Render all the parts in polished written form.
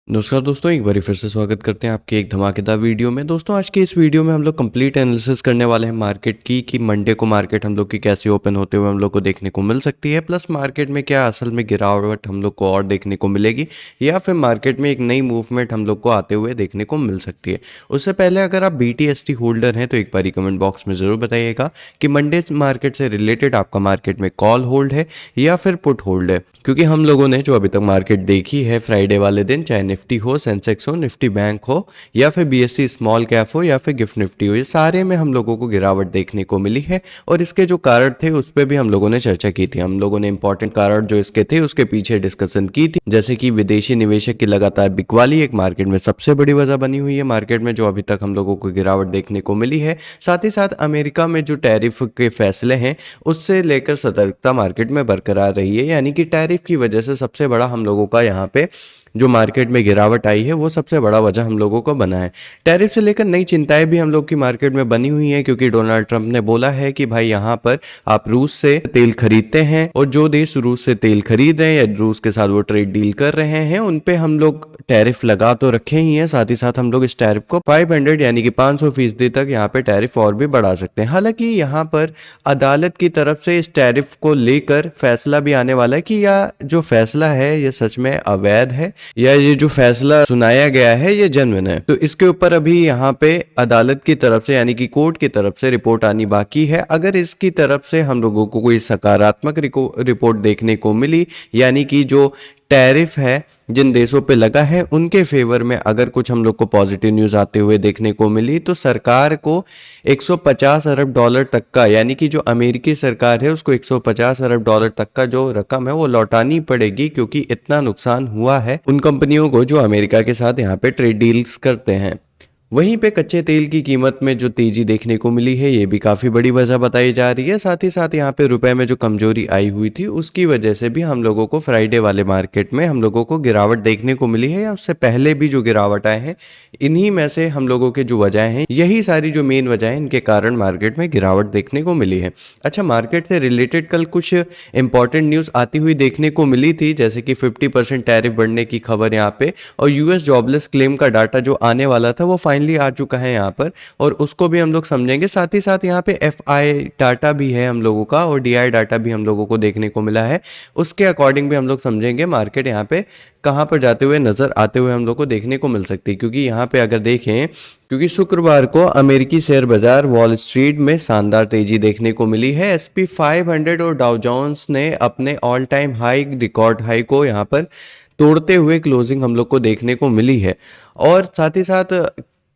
नमस्कार दोस्तों, एक बार फिर से स्वागत करते हैं आपके एक धमाकेदार वीडियो में। दोस्तों आज के इस वीडियो में हम लोग कंप्लीट एनालिसिस करने वाले हैं मार्केट की कि मंडे को मार्केट हम लोग की कैसे ओपन होते हुए हम लोग को देखने को मिल सकती है, प्लस मार्केट में क्या असल में गिरावट हम लोग को और देखने को मिलेगी या फिर मार्केट में एक नई मूवमेंट हम लोग को आते हुए देखने को मिल सकती है। उससे पहले अगर आप BTST होल्डर हैं तो एक बार कमेंट बॉक्स में ज़रूर बताइएगा कि मंडे मार्केट से रिलेटेड आपका मार्केट में कॉल होल्ड है या फिर पुट होल्ड है, क्योंकि हम लोगों ने जो अभी तक मार्केट देखी है फ्राइडे वाले दिन, चाहे निफ्टी हो, सेंसेक्स हो, निफ्टी बैंक हो या फिर BSE स्मॉल कैप हो या फिर गिफ्ट निफ्टी हो, ये सारे में हम लोगों को गिरावट देखने को मिली है। और इसके जो कारण थे उस पर भी हम लोगों ने चर्चा की थी। हम लोगों ने इंपॉर्टेंट कारण जो इसके थे उसके पीछे डिस्कशन की थी, जैसे कि विदेशी निवेशक की लगातार बिकवाली एक मार्केट में सबसे बड़ी वजह बनी हुई है मार्केट में जो अभी तक हम लोगों को गिरावट देखने को मिली है। साथ ही साथ अमेरिका में जो टैरिफ के फैसले हैं उससे लेकर सतर्कता मार्केट में बरकरार रही है, यानी कि टैरिफ की वजह से सबसे बड़ा हम लोगों का यहाँ पे जो मार्केट में गिरावट आई है वो सबसे बड़ा वजह हम लोगों को बना है। टैरिफ से लेकर नई चिंताएं भी हम लोग की मार्केट में बनी हुई हैं, क्योंकि डोनाल्ड ट्रंप ने बोला है कि भाई यहाँ पर आप रूस से तेल खरीदते हैं और जो देश रूस से तेल खरीद रहे हैं या रूस के साथ वो ट्रेड डील कर रहे हैं उन पे हम लोग टैरिफ लगा तो रखे ही हैं, साथ ही साथ हम लोग इस टैरिफ को 500 यानी कि 500% तक यहाँ पे टैरिफ और भी बढ़ा सकते हैं। हालांकि यहाँ पर अदालत की तरफ से इस टैरिफ को लेकर फैसला भी आने वाला है कि या जो फैसला है ये सच में अवैध है या ये जो फैसला सुनाया गया है ये जेन्युइन है। तो इसके ऊपर अभी यहाँ पे अदालत की तरफ से यानी कि कोर्ट की तरफ से रिपोर्ट आनी बाकी है। अगर इसकी तरफ से हम लोगों को कोई सकारात्मक रिपोर्ट देखने को मिली, यानी कि जो टैरिफ है जिन देशों पे लगा है उनके फेवर में अगर कुछ हम लोग को पॉजिटिव न्यूज आते हुए देखने को मिली, तो सरकार को 150 अरब डॉलर तक का, यानी कि जो अमेरिकी सरकार है उसको 150 अरब डॉलर तक का जो रकम है वो लौटानी पड़ेगी, क्योंकि इतना नुकसान हुआ है उन कंपनियों को जो अमेरिका के साथ यहाँ पे ट्रेड डील्स करते हैं। वहीं पे कच्चे तेल की कीमत में जो तेजी देखने को मिली है ये भी काफ़ी बड़ी वजह बताई जा रही है। साथ ही साथ यहाँ पे रुपए में जो कमजोरी आई हुई थी उसकी वजह से भी हम लोगों को फ्राइडे वाले मार्केट में हम लोगों को गिरावट देखने को मिली है, या उससे पहले भी जो गिरावट आए हैं इन्हीं में से हम लोगों के जो वजह हैं, यही सारी जो मेन वजह है इनके कारण मार्केट में गिरावट देखने को मिली है। अच्छा, मार्केट से रिलेटेड कल कुछ इंपॉर्टेंट न्यूज़ आती हुई देखने को मिली थी, जैसे कि 50% टैरिफ बढ़ने की खबर यहाँ पे, और US जॉबलेस क्लेम का डाटा जो आने वाला था वो फाइनली आ चुका है यहाँ पर, और उसको भी हम लोग समझेंगे। साथ ही साथ यहाँ पे FI डाटा भी है हम लोगों का और DI डाटा भी हम लोगों को देखने को मिला है, उसके अकॉर्डिंग भी हम लोग समझेंगे मार्केट यहाँ पे कहाँ पर जाते हुए नजर आते हुए हम लोग को देखने को मिल सकती है। क्योंकि यहाँ पे अगर देखें, क्योंकि शुक्रवार को अमेरिकी शेयर बाजार वॉल स्ट्रीट में शानदार तेजी देखने को मिली है। SP 500 और डाउ जोन्स ने अपने all time high record high को यहाँ पर तोड़ते हुए क्लोजिंग हम लोग को देखने को मिली है। और साथ ही साथ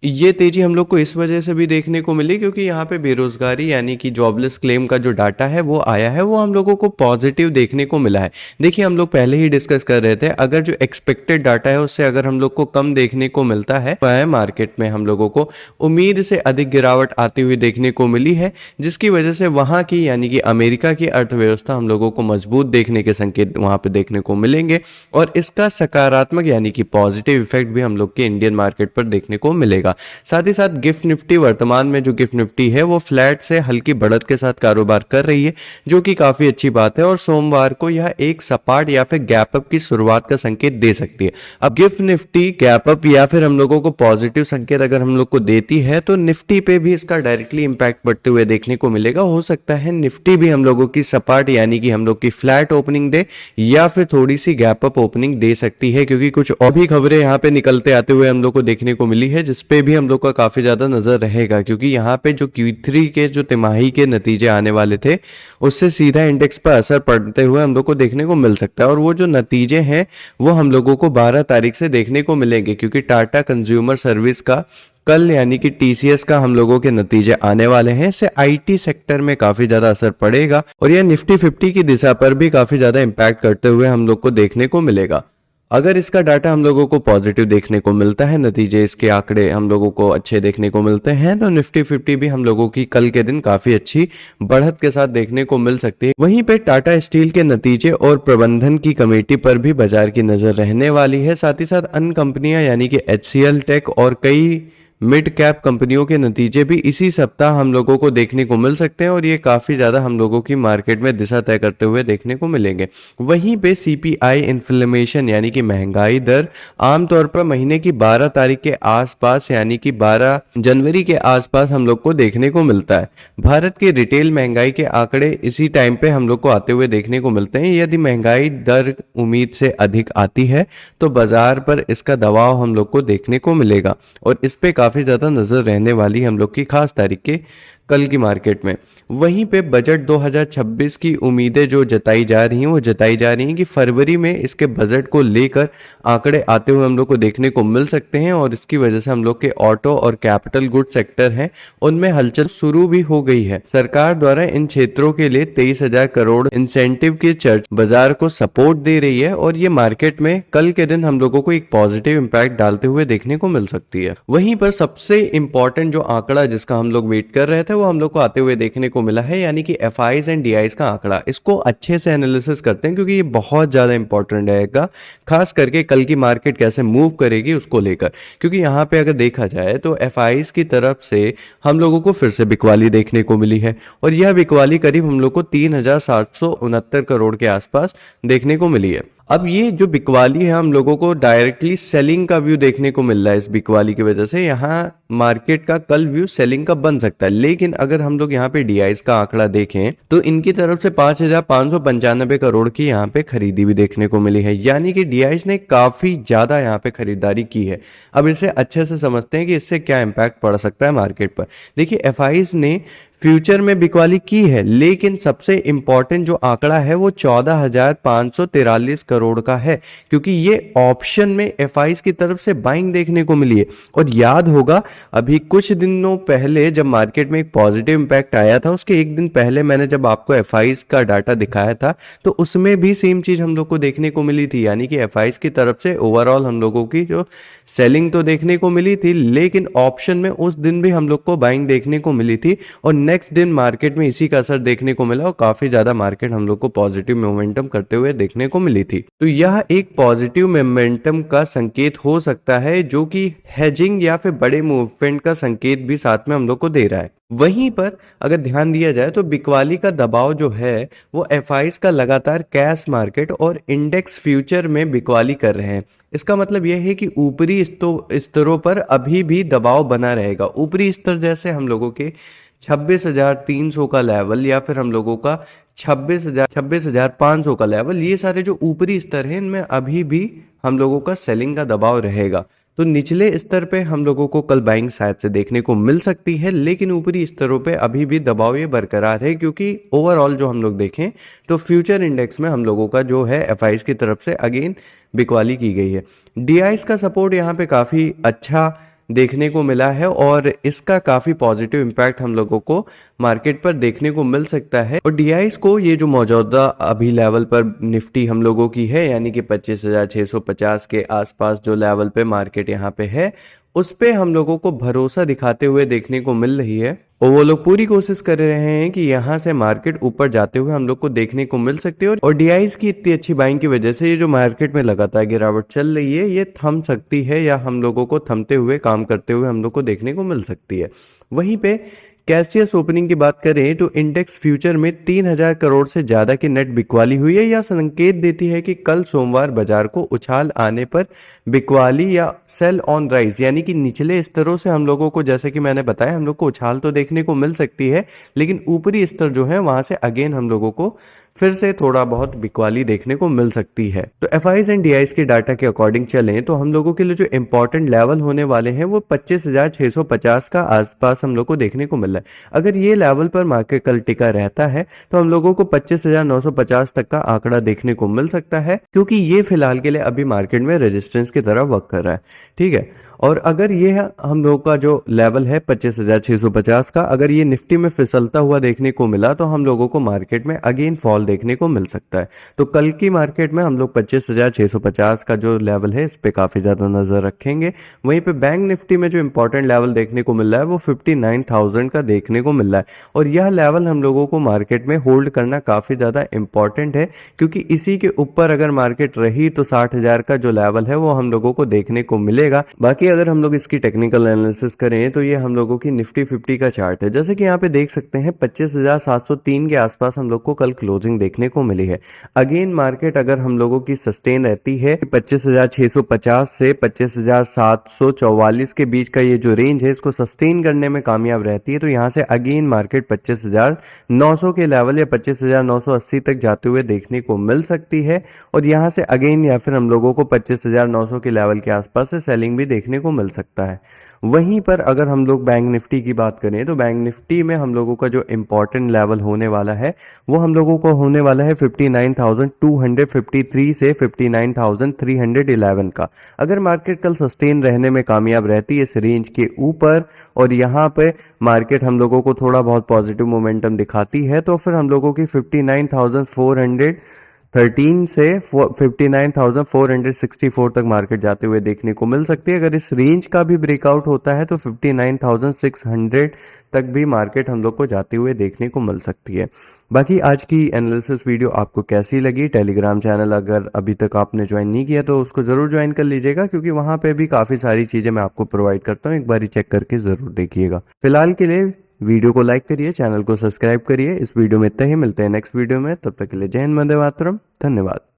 ये तेजी हम लोग को इस वजह से भी देखने को मिली क्योंकि यहाँ पे बेरोजगारी यानी कि जॉबलेस क्लेम का जो डाटा है वो आया है, वो हम लोगों को पॉजिटिव देखने को मिला है। देखिए, हम लोग पहले ही डिस्कस कर रहे थे, अगर जो एक्सपेक्टेड डाटा है उससे अगर हम लोग को कम देखने को मिलता है मार्केट में हम लोगों को उम्मीद से अधिक गिरावट आती हुई देखने को मिली है, जिसकी वजह से वहाँ की यानी कि अमेरिका की अर्थव्यवस्था हम लोगों को मजबूत देखने के संकेत वहाँ पे देखने को मिलेंगे, और इसका सकारात्मक यानी कि पॉजिटिव इफेक्ट भी हम लोग के इंडियन मार्केट पर देखने को मिलेगा। साथ ही साथ गिफ्ट निफ्टी, वर्तमान में जो गिफ्ट निफ्टी है वो फ्लैट से हल्की बढ़त के साथ कारोबार कर रही है, जो कि काफी अच्छी बात है, और सोमवार को यह एक सपाट या फिर गैप अप की शुरुआत का संकेत दे सकती है। अब गिफ्ट निफ्टी गैप अप या फिर हम लोगों को पॉजिटिव संकेत अगर हम लोग को देती है तो निफ्टी पे भी इसका डायरेक्टली इंपैक्ट पड़ते हुए देखने को मिलेगा। हो सकता है निफ्टी भी हम लोगों की सपाट यानी कि हम लोग की फ्लैट ओपनिंग दे या फिर थोड़ी सी गैप अप ओपनिंग दे सकती है, क्योंकि कुछ और भी खबरें यहाँ पे निकलते आते हुए हम लोग को देखने को मिली है, जिसपे भी हम लोग का काफी ज्यादा नजर रहेगा। क्योंकि यहाँ पे जो Q3 के जो तिमाही के नतीजे आने वाले थे उससे सीधा इंडेक्स पर असर पड़ते हुए हम लोग को देखने को मिल सकता है, और वो जो नतीजे हैं वो हम लोगों को 12 तारीख से देखने को मिलेंगे, क्योंकि टाटा कंज्यूमर सर्विस का कल यानी कि TCS का हम लोगों के नतीजे आने वाले हैं। इससे IT सेक्टर में काफी ज्यादा असर पड़ेगा और यह निफ्टी 50 की दिशा पर भी काफी ज्यादा इंपैक्ट करते हुए हम लोग को देखने को मिलेगा। अगर इसका डाटा हम लोगों को पॉजिटिव देखने को मिलता है, नतीजे इसके आंकड़े हम लोगों को अच्छे देखने को मिलते हैं, तो निफ्टी 50 भी हम लोगों की कल के दिन काफी अच्छी बढ़त के साथ देखने को मिल सकती है। वहीं पे टाटा स्टील के नतीजे और प्रबंधन की कमेटी पर भी बाजार की नजर रहने वाली है। साथ ही साथ अन्य कंपनियां यानी कि HCL टेक और कई मिड कैप कंपनियों के नतीजे भी इसी सप्ताह हम लोगों को देखने को मिल सकते हैं और ये काफी ज्यादा हम लोगों की मार्केट में दिशा तय करते हुए देखने को मिलेंगे। वहीं पे सीपीआई इन्फ्लेमेशन यानी कि महंगाई दर आमतौर पर महीने की 12 तारीख के आसपास यानी कि 12 जनवरी के आसपास हम लोग को देखने को मिलता है। भारत के रिटेल महंगाई के आंकड़े इसी टाइम पे हम लोग को आते हुए देखने को मिलते हैं। यदि महंगाई दर उम्मीद से अधिक आती है तो बाजार पर इसका दबाव हम लोग को देखने को मिलेगा और इस पे काफी ज्यादा नजर रहने वाली हम लोग की खास तारीख के कल की मार्केट में। वहीं पे बजट 2026 की उम्मीदें जो जताई जा रही हैं वो जताई जा रही हैं कि फरवरी में इसके बजट को लेकर आंकड़े आते हुए हम लोग को देखने को मिल सकते हैं और इसकी वजह से हम लोग के ऑटो और कैपिटल गुड सेक्टर हैं उनमें हलचल शुरू भी हो गई है। सरकार द्वारा इन क्षेत्रों के लिए 23,000 करोड़ इंसेंटिव की चर्च बाजार को सपोर्ट दे रही है और ये मार्केट में कल के दिन हम लोगों को एक पॉजिटिव इंपैक्ट डालते हुए देखने को मिल सकती है। वहीं पर सबसे इंपॉर्टेंट जो आंकड़ा जिसका हम लोग वेट कर रहे थे वो हम लोग को आते हुए देखने को मिला है यानी कि एफआईज एंड डीआईज का आंकड़ा। इसको अच्छे से एनालिसिस करते हैं क्योंकि ये बहुत ज्यादा इंपॉर्टेंट रहेगा, खास करके कल की मार्केट कैसे मूव करेगी उसको लेकर। क्योंकि यहाँ पे अगर देखा जाए तो एफआईज की तरफ से हम लोगों को फिर से बिकवाली देखने को मिली है और यह बिकवाली करीब हम लोग को 3,769 करोड़ के आसपास देखने को मिली है। अब ये जो बिकवाली है हम लोगों को डायरेक्टली सेलिंग का व्यू देखने को मिल रहा है। इस बिकवाली की वजह से यहाँ मार्केट का कल व्यू सेलिंग का बन सकता है, लेकिन अगर हम लोग यहाँ पे डीआईज का आंकड़ा देखें तो इनकी तरफ से 5,595 करोड़ की यहाँ पे खरीदी भी देखने को मिली है, यानी कि डीआईज ने काफी ज्यादा यहाँ पे खरीदारी की है। अब इसे अच्छे से समझते हैं कि इससे क्या इम्पैक्ट पड़ सकता है मार्केट पर। देखिए एफआईज ने फ्यूचर में बिकवाली की है, लेकिन सबसे इंपॉर्टेंट जो आंकड़ा है वो 14,543 करोड़ का है, क्योंकि ये ऑप्शन में एफआईज की तरफ से बाइंग देखने को मिली है। और याद होगा अभी कुछ दिनों पहले जब मार्केट में एक पॉजिटिव इंपैक्ट आया था, उसके एक दिन पहले मैंने जब आपको एफआईज का डाटा दिखाया था तो उसमें भी सेम चीज हम लोग को देखने को मिली थी, यानी कि एफआईज की तरफ से ओवरऑल हम लोगों की जो सेलिंग तो देखने को मिली थी, लेकिन ऑप्शन में उस दिन भी हम लोग को बाइंग देखने को मिली थी और नेक्स्ट दिन मार्केट में इसी का असर देखने को मिला और काफी ज्यादा मार्केट हम लोग को पॉजिटिव मोमेंटम करते हुए देखने को मिली थी। तो यह एक पॉजिटिव मोमेंटम का संकेत हो सकता है जो कि हेजिंग या फिर बड़े मूवमेंट का संकेत भी साथ में हम लोग को दे रहा है। वहीं पर अगर ध्यान दिया जाए तो बिकवाली का दबाव जो है वो एफआईज का लगातार कैश मार्केट और इंडेक्स फ्यूचर में बिकवाली कर रहे हैं। इसका मतलब यह है कि ऊपरी स्तरों पर अभी भी दबाव बना रहेगा। ऊपरी स्तर जैसे हम लोगों के 26,300 का लेवल या फिर हम लोगों का 26,500 का लेवल, ये सारे जो ऊपरी स्तर हैं इनमें अभी भी हम लोगों का सेलिंग का दबाव रहेगा। तो निचले स्तर पे हम लोगों को कल बाइंग शायद से देखने को मिल सकती है, लेकिन ऊपरी स्तरों पे अभी भी दबाव ये बरकरार है, क्योंकि ओवरऑल जो हम लोग देखें तो फ्यूचर इंडेक्स में हम लोगों का जो है एफआईज की तरफ से अगेन बिकवाली की गई है। डीआईज का सपोर्ट यहाँ पे काफी अच्छा देखने को मिला है और इसका काफी पॉजिटिव इम्पैक्ट हम लोगों को मार्केट पर देखने को मिल सकता है। और डीआईज को ये जो मौजूदा अभी लेवल पर निफ्टी हम लोगों की है यानी कि 25,650 के आसपास जो लेवल पे मार्केट यहाँ पे है, उस पे हम लोगों को भरोसा दिखाते हुए देखने को मिल रही है और वो लोग पूरी कोशिश कर रहे हैं कि यहाँ से मार्केट ऊपर जाते हुए हम लोग को देखने को मिल सकती है। और डीआईज की इतनी अच्छी बाइंग की वजह से ये जो मार्केट में लगातार गिरावट चल रही है ये थम सकती है या हम लोगों को थमते हुए काम करते हुए हम लोग को देखने को मिल सकती है। वहीं पे कैशियस ओपनिंग की बात करें तो इंडेक्स फ्यूचर में 3,000 करोड़ से ज्यादा की नेट बिकवाली हुई है। यह संकेत देती है कि कल सोमवार बाजार को उछाल आने पर बिकवाली या सेल ऑन राइज यानी कि निचले स्तरों से हम लोगों को, जैसे कि मैंने बताया, हम लोग को उछाल तो देखने को मिल सकती है, लेकिन ऊपरी स्तर जो है वहां से अगेन हम लोगों को फिर से थोड़ा बहुत बिकवाली देखने को मिल सकती है। तो एफआईज एंड डीआईज के डाटा के अकॉर्डिंग चलें तो हम लोगों के लिए जो इंपॉर्टेंट लेवल होने वाले हैं वो 25,650 का आसपास हम लोग को देखने को मिल रहा है। अगर ये लेवल पर मार्केट कल टिका रहता है तो हम लोगों को 25,950 तक का आंकड़ा देखने को मिल सकता है, क्योंकि ये फिलहाल के लिए अभी मार्केट में रेजिस्टेंस की तरह वर्क कर रहा है। ठीक है, और अगर ये हम लोग का जो लेवल है 25,650 का, अगर ये निफ्टी में फिसलता हुआ देखने को मिला तो हम लोगों को मार्केट में अगेन फॉल देखने को मिल सकता है। तो कल की मार्केट में हम लोग 25,650 का जो लेवल है इस पे काफी ज्यादा नजर रखेंगे। वहीं पे बैंक निफ्टी में जो इंपॉर्टेंट लेवल देखने को मिल रहा है वो 59,000 का देखने को मिल रहा है और यह लेवल हम लोगों को मार्केट में होल्ड करना काफी ज्यादा इंपॉर्टेंट है, क्योंकि इसी के ऊपर अगर मार्केट रही तो 60,000 का जो लेवल है वो हम लोगों को देखने को मिलेगा। बाकी अगर हम लोग इसकी टेक्निकल एनालिसिस करें तो ये हम लोगों की निफ्टी 50 का चार्ट है। जैसे कि यहाँ पे देख सकते हैं 25,703 के आसपास हम लोग को कल क्लोजिंग देखने को मिली है। अगेन मार्केट अगर हम लोगों की सस्टेन रहती है 25,650 से 25,744 के बीच का ये जो रेंज है इसको सस्टेन करने में कामयाब रहती है तो यहाँ से अगेन मार्केट 25,900 के लेवल या 25,980 तक जाते हुए देखने को मिल सकती है और यहाँ से अगेन या फिर हम लोगों को 25,900 के लेवल के आसपास से सेलिंग भी देखने को मिल सकता है। वहीं पर अगर हम लोग बैंक निफ्टी की बात करें तो बैंक निफ्टी में हम लोगों का जो इम्पोर्टेंट लेवल होने वाला है वो हम लोगों को होने वाला है 59,253 से 59,311 का। अगर मार्केट कल सस्टेन रहने में कामयाब रहती है इस रेंज के ऊपर और यहाँ पे मार्केट हम लोगों को थोड़ा बहुत पॉजिटिव मोमेंटम दिखाती है तो फिर हम लोगों की 59,413 से 59,464 तक मार्केट जाते हुए देखने को मिल सकती है। अगर इस रेंज का भी ब्रेकआउट होता है तो 59,600 तक भी मार्केट हम लोग को जाते हुए देखने को मिल सकती है। बाकी आज की एनालिसिस वीडियो आपको कैसी लगी? टेलीग्राम चैनल अगर अभी तक आपने ज्वाइन नहीं किया तो उसको ज़रूर ज्वाइन कर लीजिएगा क्योंकि वहाँ पे भी काफ़ी सारी चीज़ें मैं आपको प्रोवाइड करता हूँ, एक बार चेक करके ज़रूर देखिएगा। फिलहाल के लिए वीडियो को लाइक करिए, चैनल को सब्सक्राइब करिए। इस वीडियो में इतना ही, मिलते हैं नेक्स्ट वीडियो में, तब तक के लिए जय हिंद, वंदे मातरम, धन्यवाद।